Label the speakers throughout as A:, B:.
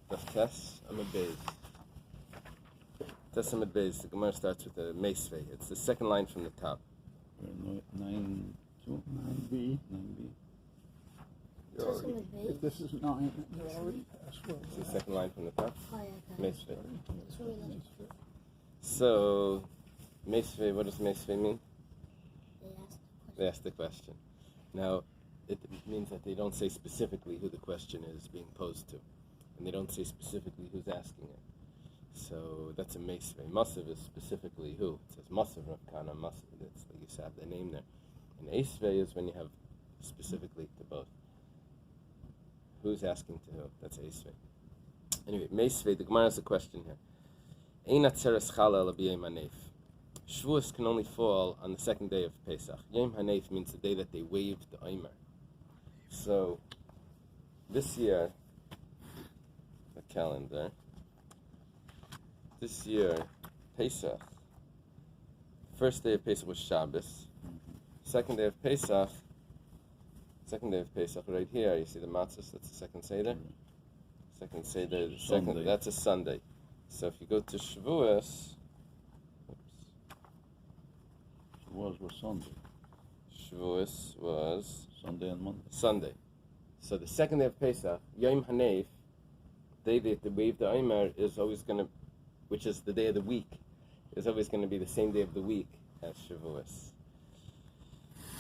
A: Tes Amid Bais. Tes Amid Bais. The Gemara starts with a Meisvei. It's the second line from the top.
B: 9B.
C: If this is 9, you're already past 12.
A: It's the second line from the top. Meisvei.
C: Meisvei.
A: So, Meisvei, what does Meisvei mean? They ask the question. Now, it means that they don't say specifically who the question is being posed to. And they don't say specifically who's asking it. So that's a Meisvei. Masav is specifically who. It says Masav Rav Kana, Masav. That's like you said, the name there. And Eisvei is when you have specifically to both. Who's asking to who? That's Eisvei. Anyway, Meisvei, the Gemara has a question here. Ein atzeres chala ela b'yom hanef. Shavuos can only fall on the second day of Pesach. Yom hanef means the day that they waved the Omer. So, this year, the calendar, this year, Pesach, first day of Pesach was Shabbos. Second day of Pesach, right here, you see the matzahs, that's the second Seder. Second Seder, that's a Sunday. So if you go to Shavuos,
B: Shavuos was Sunday.
A: Shavuos was
B: Sunday and Monday.
A: Sunday. So the second day of Pesach, Yom Hanef, day that they wave the Omer, is always going to, which is the day of the week, is always going to be the same day of the week as Shavuos.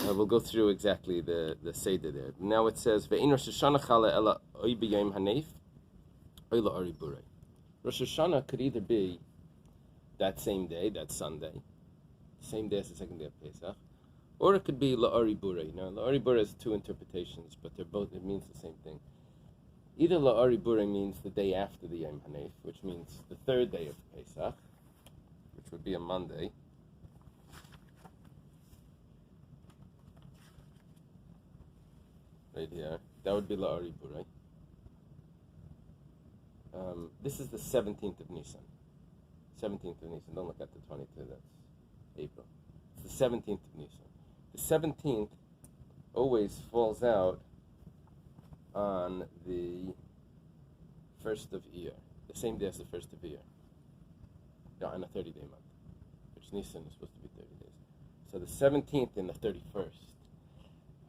A: We'll go through exactly the Seder there. Now it says, Ve'in Rosh Hashanah chala ela oy b'yom hanef, oy la'ari burei. Rosh Hashanah could either be that same day, that Sunday, same day as the second day of Pesach, or it could be la'ari burei. Now, la'ari burei has two interpretations, but they're both, it means the same thing. Either la'ari burei means the day after the Yom Hanef, which means the third day of Pesach, which would be a Monday. Right here. That would be la'ari burei. This is the 17th of Nisan. 17th of Nisan. Don't look at the 22nd. That's April. It's the 17th of Nisan. The 17th always falls out on the 1st of Iyar. The same day as the 1st of Iyar. Yeah, on a 30-day month. Which Nisan is supposed to be 30 days. So the 17th and the 31st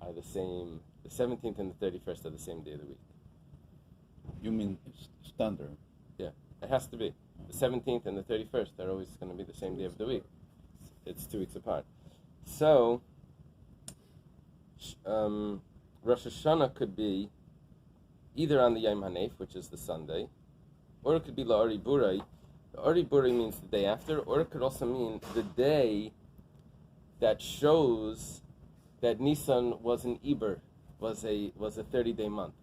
A: are the same. The 17th and the 31st are the same day of the week.
B: You mean standard?
A: Yeah, it has to be. The 17th and the 31st are always going to be the same day of the week. It's 2 weeks apart. So, Rosh Hashanah could be either on the Yom Hanef, which is the Sunday, or it could be La'ari Burei. La'ari Burei means the day after, or it could also mean the day that shows that Nisan was an Iber, was a 30-day month.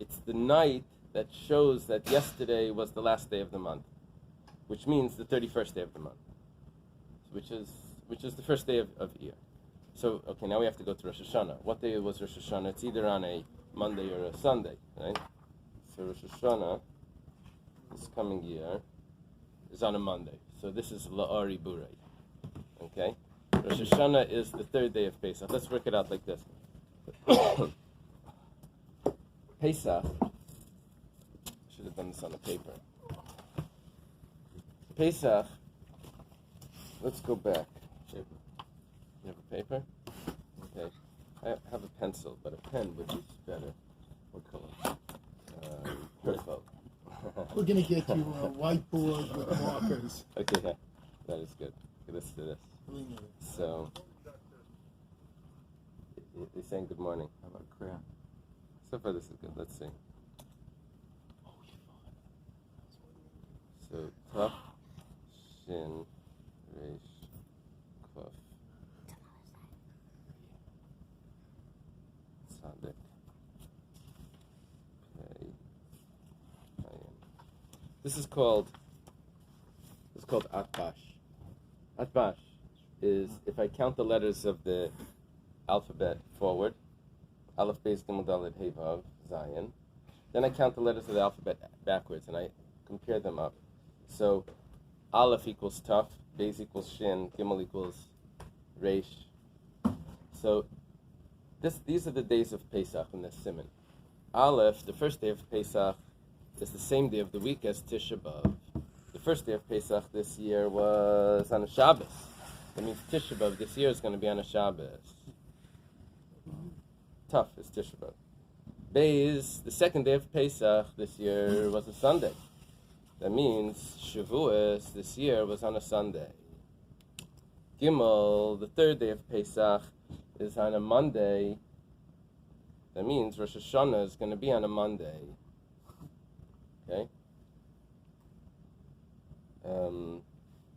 A: It's the night that shows that yesterday was the last day of the month, which means the 31st day of the month, which is the first day of Iyar. So, okay, now we have to go to Rosh Hashanah. What day was Rosh Hashanah? It's either on a Monday or a Sunday, right? So Rosh Hashanah, this coming year, is on a Monday. So this is La'ari Burei, okay? Rosh Hashanah is the third day of Pesach. Let's work it out like this. Pesach, I should have done this on the paper. Pesach, let's go back. You have a paper? Okay. I have a pencil, but a pen would be better. What color? Purple.
C: We're going to get you a whiteboard with markers.
A: Okay, that is good. Okay, let's do this. So, you're saying good morning. How about prayer? So far, this is good. Let's see. So, Taf, Shin, Reish, Kuf, Tzadik, Pei, Ayin. This is called Atbash. Atbash is, if I count the letters of the alphabet forward, Aleph, Beis, Gimel, Dalet, Hey, Vav, Zayin, then I count the letters of the alphabet backwards and I compare them up. So Aleph equals Taf, Beis equals Shin, Gimel equals Reish. So these are the days of Pesach in this Siman. Aleph, the first day of Pesach, is the same day of the week as Tisha B'Av. The first day of Pesach this year was on a Shabbos. That means Tisha B'Av this year is going to be on a Shabbos. Tough is Tisha B'Av. Bais, the second day of Pesach this year was a Sunday. That means Shavuos this year was on a Sunday. Gimel, the third day of Pesach, is on a Monday. That means Rosh Hashanah is going to be on a Monday. Okay?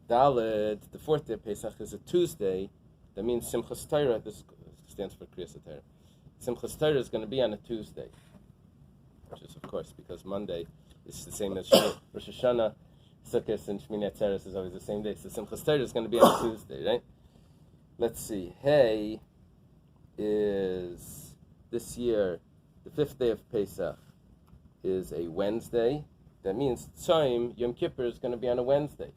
A: Dalet, the fourth day of Pesach, is a Tuesday. That means Simchas Torah, this stands for Kriyas HaTorah. Simchas Torah is going to be on a Tuesday. Which is, of course, because Monday is the same as Rosh Hashanah, Sukkot, and Shmini Atzeres is always the same day. So Simchas Torah is going to be on a Tuesday, right? Let's see. Hey is, this year, the fifth day of Pesach is a Wednesday. That means Tzom, Yom Kippur, is going to be on a Wednesday.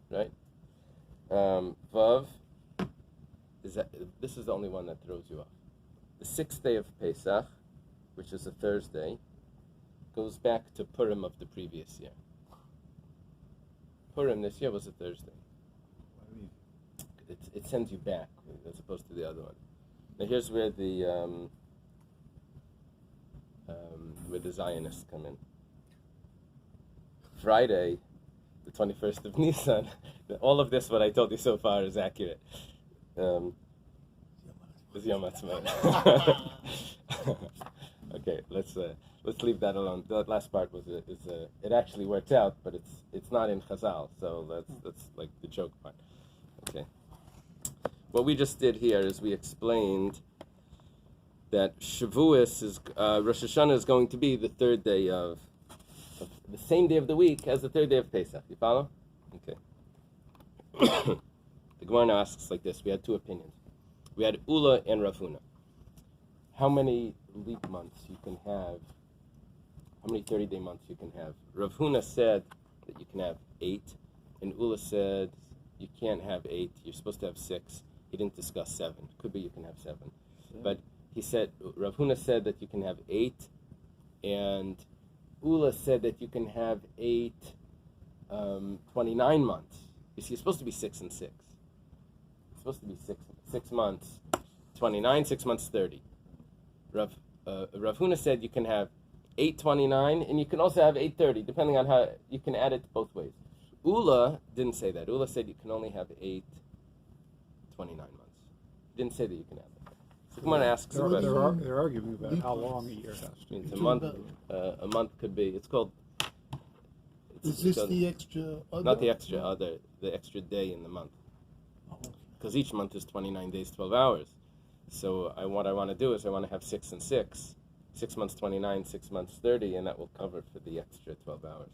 A: Right? Vav, this is the only one that throws you off. The sixth day of Pesach, which is a Thursday, goes back to Purim of the previous year. Purim this year was a Thursday. It sends you back as opposed to the other one. Now here's where the Zionists come in. Friday, the 21st of Nisan. All of this, what I told you so far, is accurate. Is Yom Ha'atzmaut. Okay, let's leave that alone. The last part was it actually worked out, but it's not in Chazal, so that's like the joke part. Okay. What we just did here is we explained that Shavuos is Rosh Hashanah is going to be the third day of the same day of the week as the third day of Pesach. You follow? Okay. The Gemara asks like this: we had two opinions. We had Ula and Rav Huna. How many leap months you can have? How many 30-day months you can have? Rav Huna said that you can have 8, and Ula said you can't have 8. You're supposed to have 6. He didn't discuss 7. Could be you can have 7, but he said Rav Huna said that you can have 8, and Ula said that you can have 8 29 months. You see, it's supposed to be 6 and 6. It's supposed to be 6 months, 29, 6 months, 30. Rav Huna said you can have 829, and you can also have 830, depending on how you can add it both ways. Ula didn't say that. Ula said you can only have 829 months. He didn't say that you can have it. So Gemara asks a question.
D: They're arguing about how long a year has to be.
A: Means a month could be. It's called.
C: Is this the extra other?
A: Not the extra other. The extra day in the month. Because each month is 29 days, 12 hours. So what I want to do is I want to have 6 and 6. 6 months 29, 6 months 30, and that will cover for the extra 12 hours.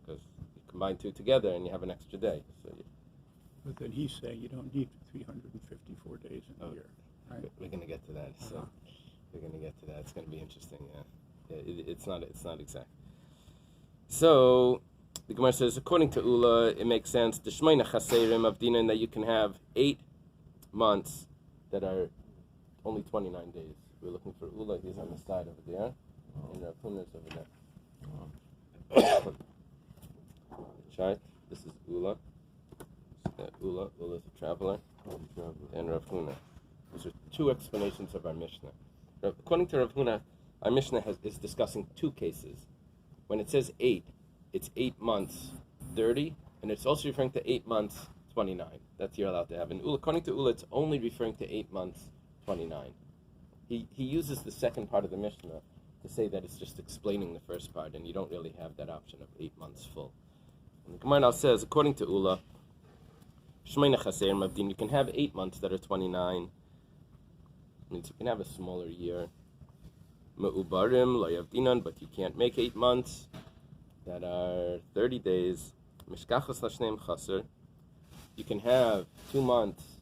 A: Because you combine two together and you have an extra day. So
D: but then he's saying you don't need 354 days in a year. Right?
A: We're going to get to that. So we're going to get to that. It's going to be interesting. It's not exact. So the Gemara says, according to Ula, it makes sense. The Shmeina Chaserim of Dinan, that you can have 8 months that are only 29 days. We're looking for Ula. He's on the side over there, and Rav Huna is over there. Chart. This is Ula. Ula is a traveler, and Rav Huna. Those are two explanations of our Mishnah. According to Rav Huna, our Mishnah is discussing two cases. When it says 8, it's 8 months 30, and it's also referring to 8 months 29. That's you're allowed to have. And according to Ula, it's only referring to 8 months 29. He uses the second part of the Mishnah to say that it's just explaining the first part, and you don't really have that option of 8 months full. And the Gemara now says, according to Ula, Shmeina Chaser Mavdin, you can have 8 months that are 29. Means you can have a smaller year. Me'ubarim lo yavdinan, but you can't make 8 months that are 30 days. Mishkachas lashneim chaser. You can have 2 months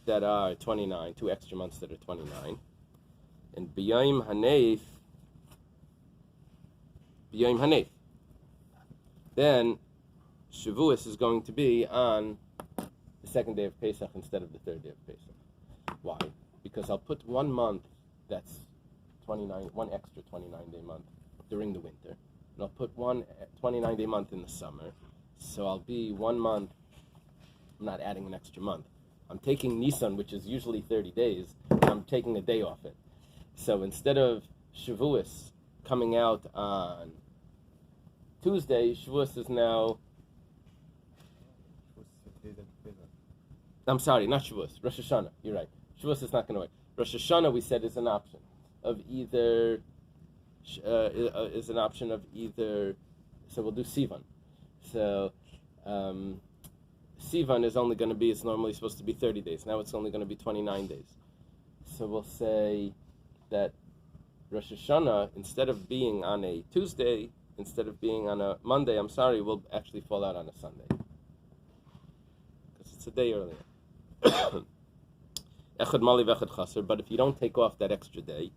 A: that are 29, 2 extra months that are 29. And b'yayim hanef. Then Shavuos is going to be on the second day of Pesach instead of the third day of Pesach. Why? Because I'll put 1 month that's one extra 29-day month during the winter, and I'll put one 29-day month in the summer. So I'll be 1 month. I'm not adding an extra month. I'm taking Nisan, which is usually 30 days, and I'm taking a day off it. So instead of Shavuos coming out on Tuesday, Shavuos is now... I'm sorry, not Shavuos, Rosh Hashanah. You're right. Shavuos is not going to work. Rosh Hashanah, we said, is an option of either... is an option of either... So we'll do Sivan. So... Sivan is only going to be, it's normally supposed to be 30 days. Now it's only going to be 29 days. So we'll say that Rosh Hashanah, instead of being on a Tuesday, instead of being on a Monday, will actually fall out on a Sunday. Because it's a day earlier. Echad Mali v'echad Chaser, but if you don't take off that extra day,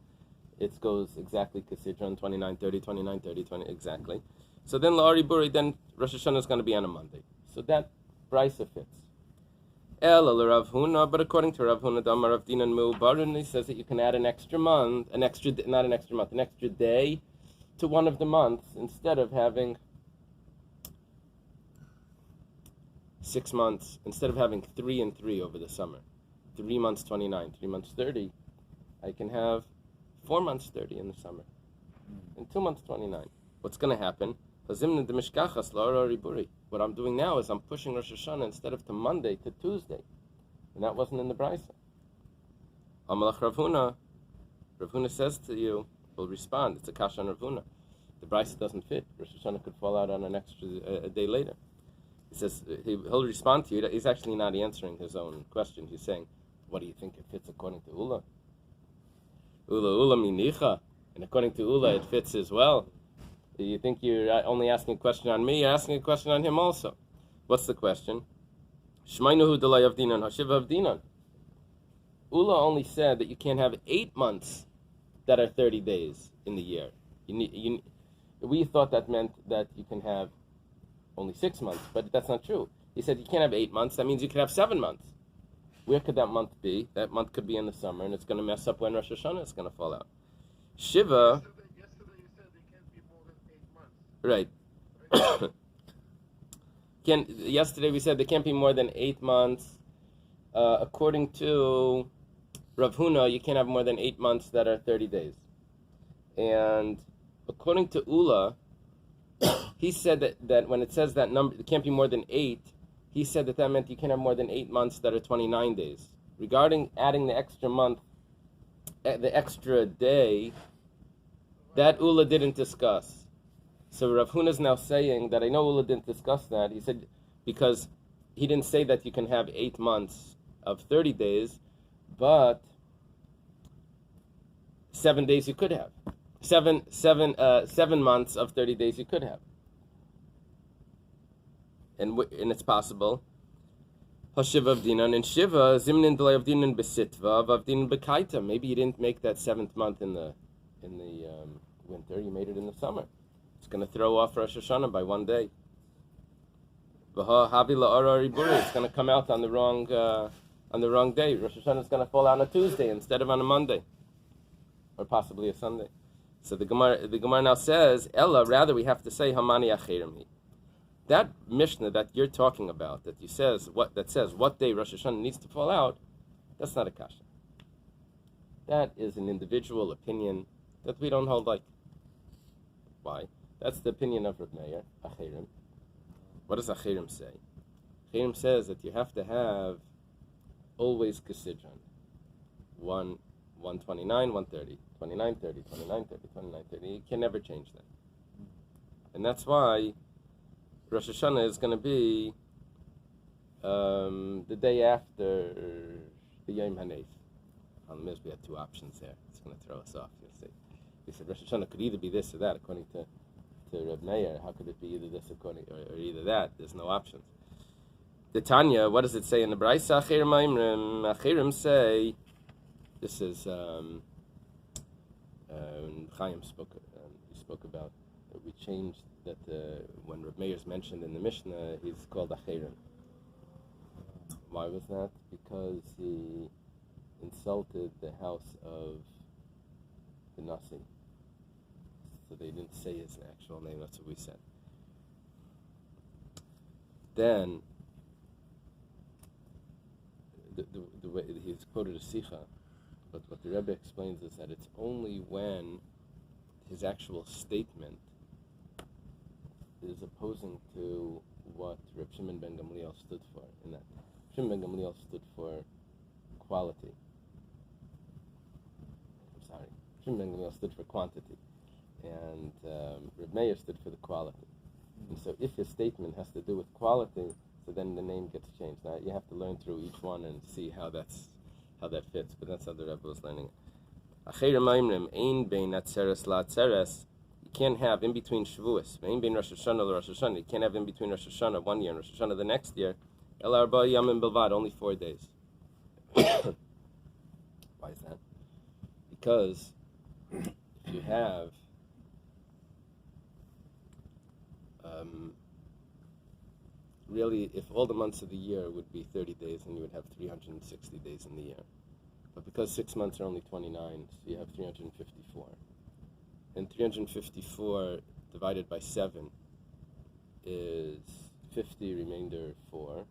A: it goes exactly Kesidron, 29:30, 29:30, 20, exactly. So then La'ari Buri, then Rosh Hashanah is going to be on a Monday. So that Brisa fits. Rav Huna, but according to Rav Huna, Damar Rav Dinan Mu'barin, he says that you can add an extra day to one of the months instead of having 6 months, instead of having 3 and 3 over the summer. 3 months 29, 3 months 30. I can have 4 months 30 in the summer and 2 months 29. What's going to happen? What I'm doing now is I'm pushing Rosh Hashanah instead of to Monday to Tuesday. And that wasn't in the Brisa. Amalach Rav Huna. Rav Huna says to you, will respond, it's a kasha on Rav Huna. The Brisa doesn't fit. Rosh Hashanah could fall out on an extra a day later. He says, he'll respond to you. He's actually not answering his own question. He's saying, what do you think it fits according to Ula? Ula minicha. And according to Ula, it fits as well. You think you're only asking a question on me, you're asking a question on him also. What's the question? Shmainuhu delay of dinan, hashiva of dinan. Ula only said that you can't have 8 months that are 30 days in the year. We thought that meant that you can have only 6 months, but that's not true. He said you can't have 8 months, that means you could have 7 months. Where could that month be? That month could be in the summer, and it's going to mess up when Rosh Hashanah is going to fall out. Shiva... Right. Yesterday we said there can't be more than 8 months. According to Rav Huna, you can't have more than 8 months that are 30 days. And according to Ula, he said that when it says that number, it can't be more than 8, he said that meant you can't have more than 8 months that are 29 days. Regarding adding the extra month, the extra day, that Ula didn't discuss. So Rav Huna is now saying that I know Ula didn't discuss that. He said because he didn't say that you can have 8 months of 30 days, but 7 days you could have. 7 months of 30 days you could have. And it's possible. Hashiva of Dinan and Shiva, Zimnin delay of Dinan besitva, of Dinan bekaita. Maybe you didn't make that 7th month in the winter, you made it in the summer. It's going to throw off Rosh Hashanah by 1 day. It's going to come out on the wrong day. Rosh Hashanah is going to fall out on a Tuesday instead of on a Monday, or possibly a Sunday. So the Gemara now says, Ella, rather we have to say Hamani Acherimi. That Mishnah that you're talking about, that says what day Rosh Hashanah needs to fall out, that's not a kasha. That is an individual opinion that we don't hold like. Why? That's the opinion of Reb Meir, Acherim. What does Acherim say? Acherim says that you have to have always Kesidron. 129, 130, 29, 30, 29, 30, 29, 30. You can never change that. And that's why Rosh Hashanah is going to be the day after the Yom HaNeif. On the Miz, we have 2 options there. It's going to throw us off, you'll see. We said Rosh Hashanah could either be this or that, according to Reb Meir. How could it be either this or either that? There's no options. The Tanya, what does it say in the Bais? Achirim say, this is Chaim spoke about that we changed that when Reb Meir is mentioned in the Mishnah, he's called Achirim. Why was that? Because he insulted the house of the Nasi. So they didn't say his actual name, that's what we said. Then, the way he's quoted a Sikha, but what the Rebbe explains is that it's only when his actual statement is opposing to what Reb Shimon ben Gamliel stood for, in that Shimon ben Gamliel stood for quality. Shimon ben Gamliel stood for quantity, and Reb Meir stood for the quality. And so if his statement has to do with quality, so then the name gets changed. Now you have to learn through each one and see how that fits, but that's how the Rebbe was learning it. You can't have in between Shavuos, Rosh Hashanah, you can't have in between Rosh Hashanah 1 year and Rosh Hashanah the next year, El Arba Yamim Bilvad, only 4 days. Why is that? Because if you have really, if all the months of the year would be 30 days, then you would have 360 days in the year. But because 6 months are only 29, so you have 354. And 354 divided by 7 is 50, remainder 4.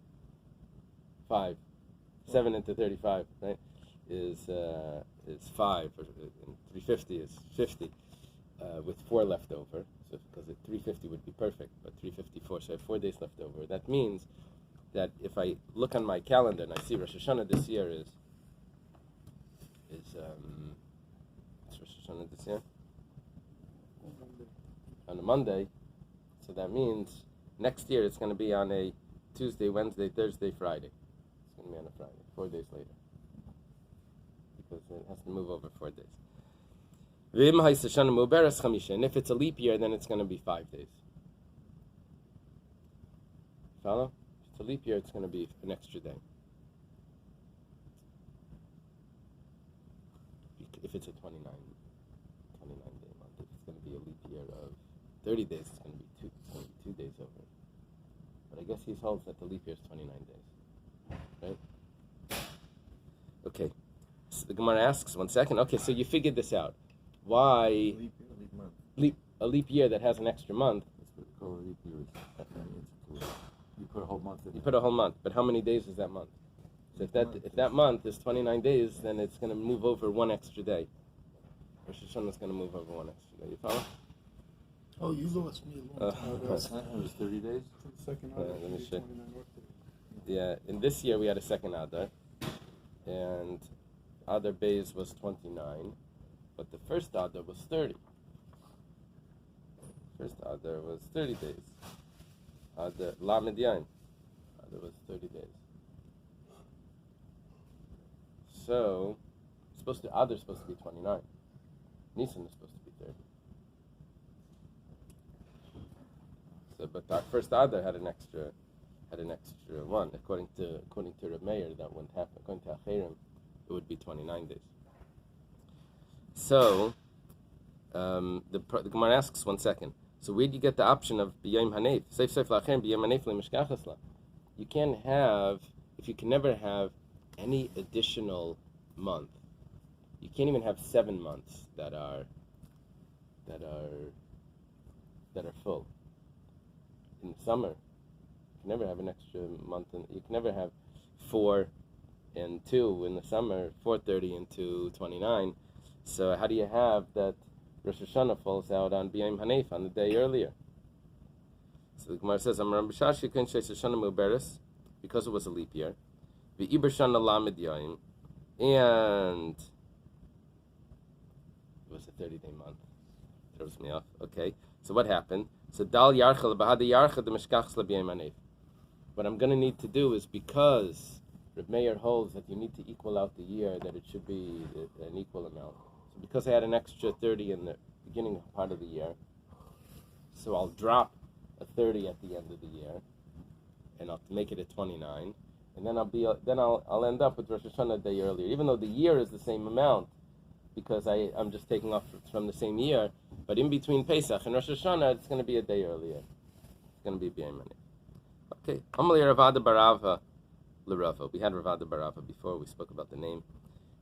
A: 5. 7 into 35, right? Is 5, and 350 is 50, with 4 left over. So because 350 would be perfect, but 354, so I have 4 days left over. That means that if I look on my calendar and I see Rosh Hashanah this year is what's Rosh Hashanah this year? On a Monday, so that means next year it's going to be on a Tuesday, Wednesday, Thursday, Friday. It's going to be on a Friday, 4 days later, because it has to move over 4 days. And if it's a leap year, then it's going to be 5 days. Follow? If it's a leap year, it's going to be an extra day. If it's a 29 day month, if it's going to be a leap year of 30 days, it's going to be 2 days over. But I guess he holds that the leap year is 29 days, right? Okay. So the Gemara asks, 1 second. Okay, so you figured this out. Why a leap year that has an extra month?
B: You put a whole month in.
A: You put a whole month, but how many days is that month? So if that month is 29 days, then it's going to move over 1 extra day. Rosh Hashanah is going to move over 1 extra day. You follow?
C: Oh, you lost me a long time ago.
B: It was 30 days?
D: Second
A: let me check. Yeah, in this year we had a second Adar, and Adar Bais was 29, but the first Adar was 30. First Adar was 30 days. Adar Lamed Yain, Adar was 30 days. So, Adar is supposed to be 29. Nisan is supposed to be 30. So, but that first Adar had an extra one. According to Reb Meir, that wouldn't happen. According to Acherim, it would be 29 days. So, the Gemara asks 1 second. So where do you get the option of b'yom hanef? Seif la'acherim b'yom hanef le'mishkachas la. You can't have, if you can never have any additional month. You can't even have 7 months that are full. In summer, you can never have an extra month, and you can never have 4 and 2 in the summer, 4:30 and 2:29. So how do you have that Rosh Hashanah falls out on B'yom Hanef, on the day earlier? So the Gemara says, Amar B'shashi Ken Sheis Hashanah Muberes, because it was a leap year. V'Iber Shana Lamed Yayim, and it was a 30-day month. Throws me off. Okay, so what happened? So Dal Yarcha L'Bahad Yarcha D'Meshkachs L'B'yom Hanef. What I'm going to need to do is, because Reb Meir holds that you need to equal out the year, that it should be an equal amount. So because I had an extra 30 in the beginning part of the year, so I'll drop a 30 at the end of the year, and I'll make it a 29, and then I'll end up with Rosh Hashanah a day earlier, even though the year is the same amount, because I'm just taking off from the same year. But in between Pesach and Rosh Hashanah, it's going to be a day earlier. It's going to be B'yom Hanef. Okay, Amalei Ravada Barava L'Rava. We had Ravada Barava before. We spoke about the name.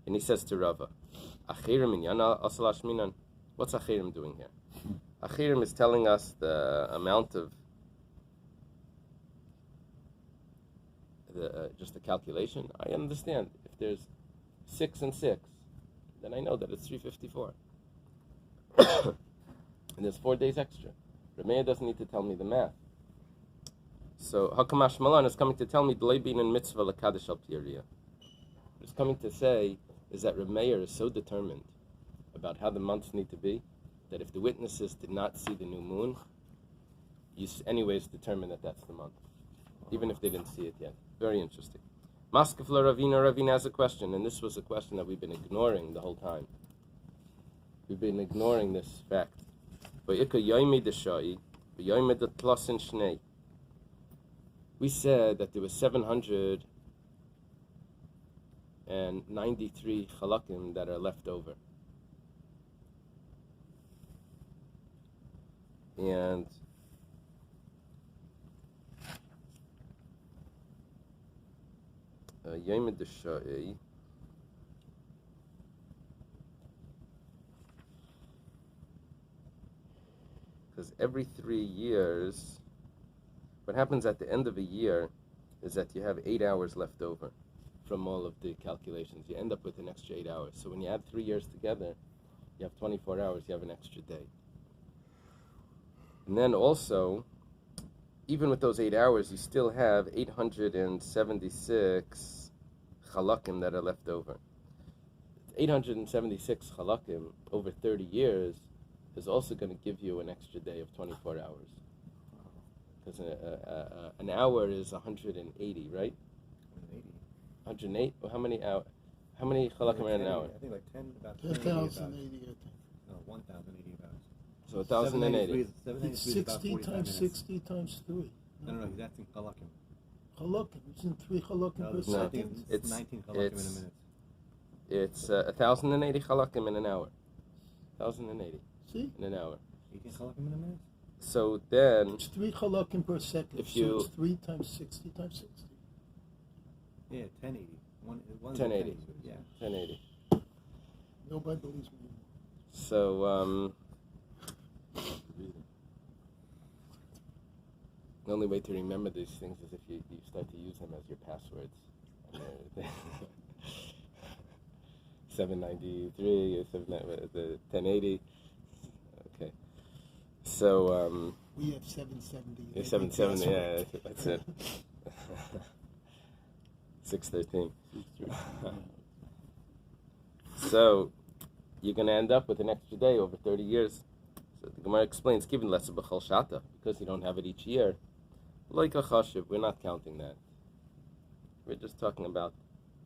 A: And he says to Rava, Achirim in Yana Asalash Minan. What's Achirim doing here? Achirim is telling us the amount of just the calculation. I understand. If there's 6 and 6, then I know that it's 354. And there's 4 days extra. Rabbi doesn't need to tell me the math. So Hakamash Malan is coming to tell me Dleibin and Mitzvah Lakadosh al Piyariya. It's coming to say is that Rabbi Meir is so determined about how the months need to be that if the witnesses did not see the new moon, you anyways determine that that's the month, even if they didn't see it yet. Very interesting. Maskefla Ravina has a question, and this was a question that we've been ignoring the whole time. We've been ignoring this fact. We said that there was 793 chalakim that are left over. And Yomi Deshai, because every 3 years, what happens at the end of a year is that you have 8 hours left over from all of the calculations. You end up with an extra 8 hours. So when you add 3 years together, you have 24 hours, you have an extra day. And then also, even with those 8 hours, you still have 876 chalakim that are left over. 876 chalakim over 30 years is also going to give you an extra day of 24 hours. Because an hour is 180, right? 108? Well, how many hours? How many chalakim are in an hour?
B: I think like 10, about
C: 1,080, I think.
B: No, 1,080 about.
A: So 1,080.
B: 793
C: It's
B: is about
C: 60
B: 45
C: times
B: minutes.
C: 60 times 3.
B: No, he's asking chalakim.
C: Halakim. Isn't 3 halakim per
B: No, I
C: second?
B: think it's 19 chalakim in a minute.
A: It's 1,080 chalakim in an hour. 1,080
C: See?
A: in an hour.
B: 18 chalakim in a minute?
A: So then,
C: It's 3 halakim per second.
A: If
C: So
A: you-
C: it's 3 times 60 times 60.
B: Yeah, 1080. One's
A: 1080.
B: 1080. Yeah.
A: 1080.
C: Nobody believes me.
A: So, the only way to remember these things is if you start to use them as your passwords. 793, 1080. Okay. So,
C: We have 770.
A: yeah, 770, yeah, that's it. 613. So, you're going to end up with an extra day over 30 years. So the Gemara explains, given less of b'chol shata, because you don't have it each year, like a chashiv, we're not counting that. We're just talking about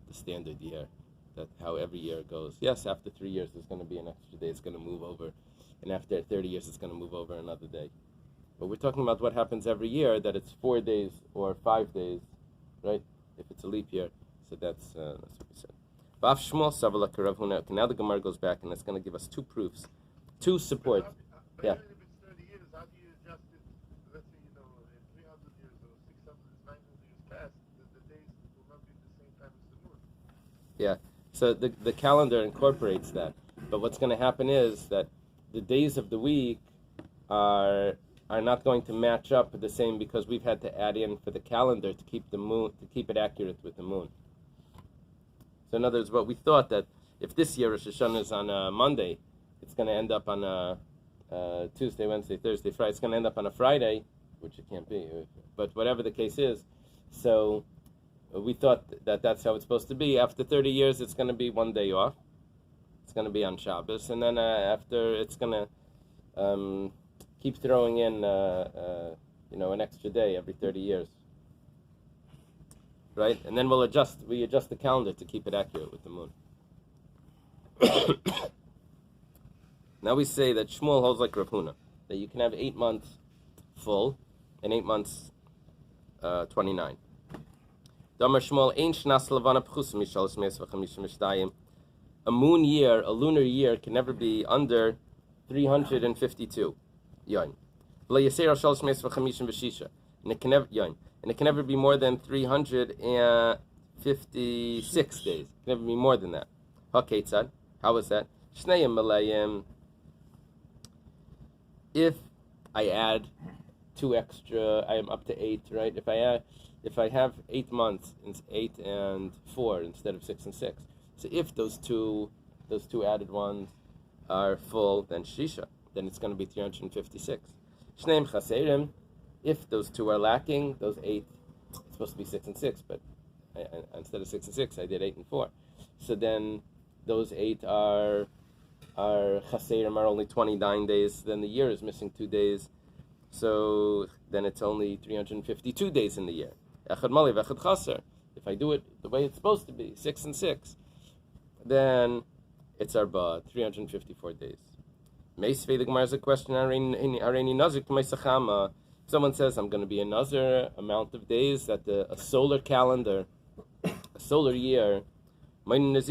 A: the standard year, that how every year goes. Yes, after 3 years, there's going to be an extra day. It's going to move over. And after 30 years, it's going to move over another day. But we're talking about what happens every year, that it's 4 days or 5 days, right? If it's a leap year. So that's what we said. Baf Shmuel Savala Karav Huna. Okay, now the Gemara goes back and it's going to give us 2 proofs, 2 support. Yeah.
E: Even if it's 30 years, how do you adjust it? Let's say, in 300 years or 600, 900 years past, the days will not be the same time as the moon.
A: Yeah. So the calendar incorporates that. But what's going to happen is that the days of the week are not going to match up the same because we've had to add in for the calendar to keep the moon, to keep it accurate with the moon. So in other words, what we thought that if this year Rosh Hashanah is on a Monday, it's going to end up on a Tuesday, Wednesday, Thursday, Friday. It's going to end up on a Friday, which it can't be. But whatever the case is, so we thought that that's how it's supposed to be. After 30 years, it's going to be 1 day off. It's going to be on Shabbos, and then after it's going to keep throwing in an extra day every 30 years. Right? And then we adjust the calendar to keep it accurate with the moon. Now we say that Shmuel holds like Rav Huna, that you can have 8 months full and 8 months 29. Damar Shmuel ein shnas levana pchus mishalos meis v'chamisha. A moon year, a lunar year, can never be under 352 yom. V'lo yaser al shalos meis v'chamisha v'shisha. And it can never and it can never be more than 356 days. It can never be more than that. Haketzad. How is that? Shnei Malayim. If I add 2 extra, I am up to 8, right? If I have 8 months, it's 8 and 4 instead of 6 and 6. So if those two added ones are full, then Shisha. Then it's going to be 356. Shneim Chaserim. If those 2 are lacking, those 8, it's supposed to be 6 and 6, but instead of 6 and 6, I did 8 and 4. So then those 8 are Chaserim, are only 29 days. Then the year is missing 2 days. So then it's only 352 days in the year. Echad Mali v'echad Chaser. If I do it the way it's supposed to be, 6 and 6, then it's Arba, 354 days. Meisvei, the Gemara has a question, Areini Nazik to Meisachama. Someone says, I'm going to be a Nazir, amount of days that a solar calendar, a solar year, then he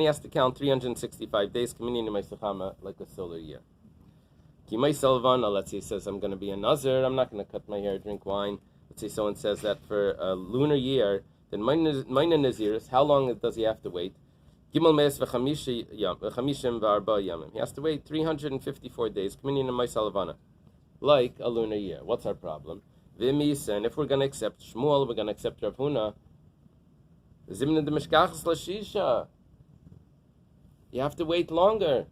A: has to count 365 days, like a solar year. Let's say he says, I'm going to be a Nazir, I'm not going to cut my hair, drink wine. Let's say someone says that for a lunar year, then Maina Naziris, how long does he have to wait? He has to wait 354 days, like a lunar year. What's our problem? And if we're going to accept Shmuel, we're going to accept Rav Huna. You have to wait longer.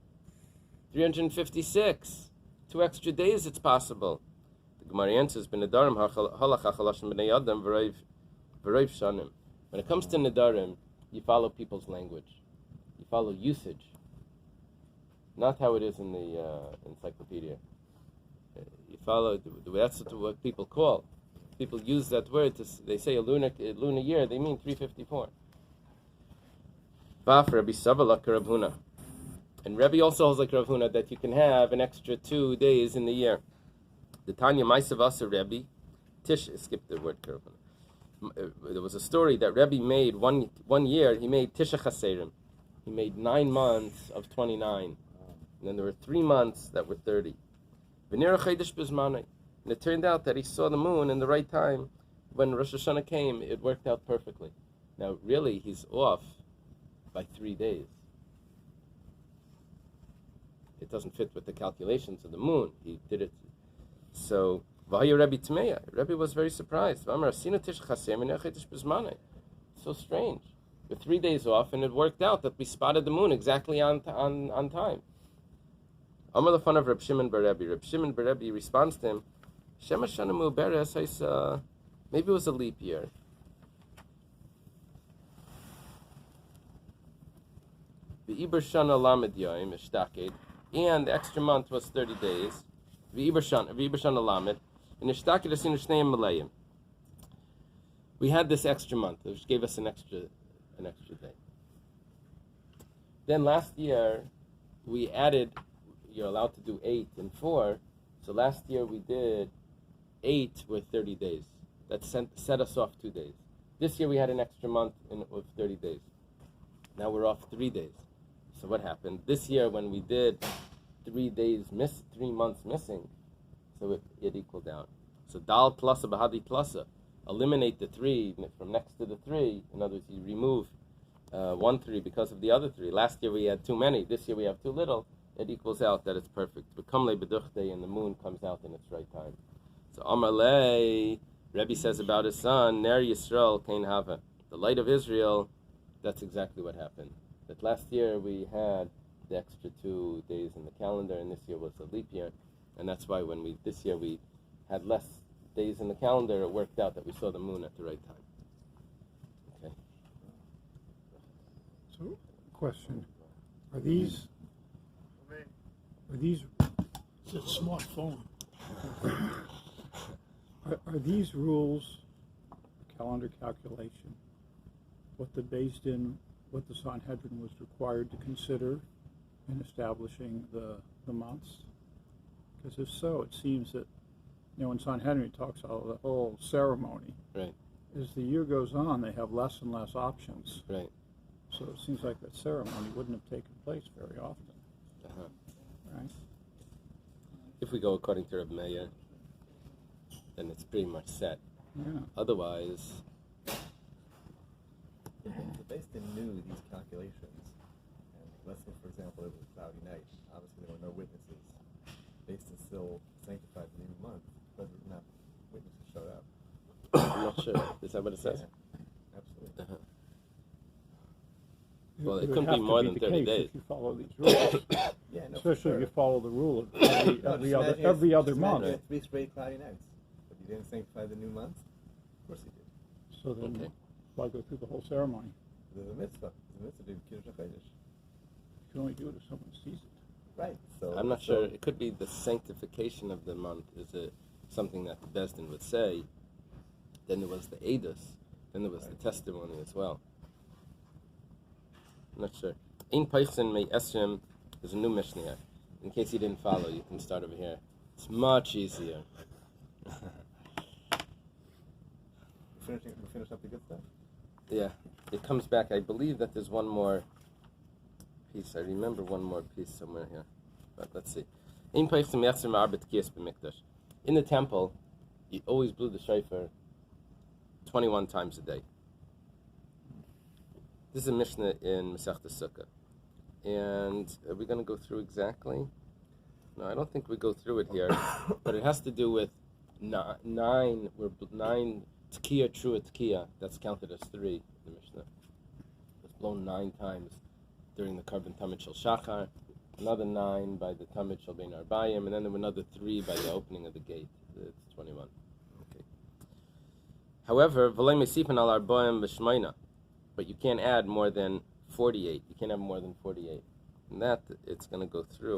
A: 356. 2 extra days it's possible. The Gemara answers, when it comes to Nedarim, you follow people's language. You follow usage. Not how it is in the encyclopedia. You follow, that's what people call. People use that word, they say a lunar year, they mean 354. Rabbi Sabalak Rav Huna. And Rabbi also holds like Rav Huna that you can have an extra 2 days in the year. The Tanya Maisavasa Rabbi, skip the word Rav Huna. There was a story that Rabbi made one year, he made Tisha Chaserim. He made 9 months of 29. And then there were 3 months that were 30. And it turned out that he saw the moon in the right time. When Rosh Hashanah came, it worked out perfectly. Now, really, he's off by 3 days. It doesn't fit with the calculations of the moon. He did it. So, Rabbi was very surprised. So strange. With 3 days off, and it worked out that we spotted the moon exactly on time. Amar the fun of Reb Shimon bar Rebbe. Reb Shimon bar Rebbe responds to him, Shema Shana Mu'beres, maybe it was a leap year. V'Iber Shana Lamed Yoim Ishtaked, and the extra month was 30 days. V'Iber Shana Lamed, and Ishtaked Asinu Shneim Malayim. We had this extra month, which gave us an extra day. Then last year, we added, you're allowed to do 8 and 4, so last year we did 8 with 30 days. That set us off 2 days. This year we had an extra month with 30 days. Now we're off 3 days. So what happened? This year when we did 3 months missing, so it equaled out. So Dal Plasa Bahadi Plasa. Eliminate the 3 from next to the 3. In other words, you remove 1 3 because of the other 3. Last year we had too many. This year we have too little. It equals out that it's perfect. Bekamle Beduchte, and the moon comes out in its right time. So Amalei, Rebbe says about his son, Ner Yisrael Kain Hava. The light of Israel, that's exactly what happened. That last year we had the extra 2 days in the calendar, and this year was a leap year. And that's why this year we had less days in the calendar, it worked out that we saw the moon at the right time. Okay.
D: So, question: Are these
C: It's a smartphone.
D: are these rules, calendar calculation, what the Sanhedrin was required to consider in establishing the months? Because if so, it seems that, in Sanhedrin it talks about the whole ceremony.
A: Right.
D: As the year goes on, they have less and less options.
A: Right.
D: So it seems like that ceremony wouldn't have taken place very often.
A: Uh-huh.
D: Right?
A: If we go according to Reb Meir, then it's pretty much set.
D: Yeah.
A: Otherwise,
B: Based in news. do these calculations, and let's say, for example, it was a cloudy night. Obviously, there were no witnesses. They still sanctified the new month, whether or not witnesses showed up.
A: I'm not sure. Is that what it says?
B: Yeah, absolutely.
A: Uh-huh. Well, it
D: would
A: couldn't
D: have
A: be
D: to
A: more than
D: the
A: 30
D: case
A: days.
D: if you follow these rules,
B: Yeah, no, for
D: especially
B: sure.
D: if you follow the rule of
B: No,
D: every other
B: just
D: month.
B: imagine you had 3 straight cloudy nights, but you didn't sanctify the new month. Of course you did.
D: So then,
A: Okay.
D: why go through the whole ceremony?
B: There's a mitzvah. There's a mitzvah to do Kiddush HaChodesh.
D: You can only do it if someone sees it.
B: Right. So
A: I'm not sure. It could be the sanctification of the month is it something that the Bezdin would say. Then there was the Eidos. Then there was the testimony as well. I'm not sure. Ein Peichen Mei Esrim is a new Mishnah here. In case you didn't follow, you can start over here. It's much easier.
B: we finish up the good stuff.
A: Yeah, it comes back. I believe that there's one more piece. I remember one more piece somewhere here. But let's see. In the temple, you always blew the shofar 21 times a day. This is a Mishnah in Masechta Sukkah. And are we going to go through exactly? No, I don't think we go through it here. But it has to do with nine Tkiya, true Tkiya. That's counted as 3 in the Mishnah. It's blown 9 times during the Karban Tamid Shel Shachar, another 9 by the Tamid Shel Bein Arbayim, and then there were another 3 by the opening of the gate. It's 21. Okay. However, V'lei Mesifan al Arbayim V'Shmeina, but you can't add more than 48. You can't have more than 48. And that, it's going to go through.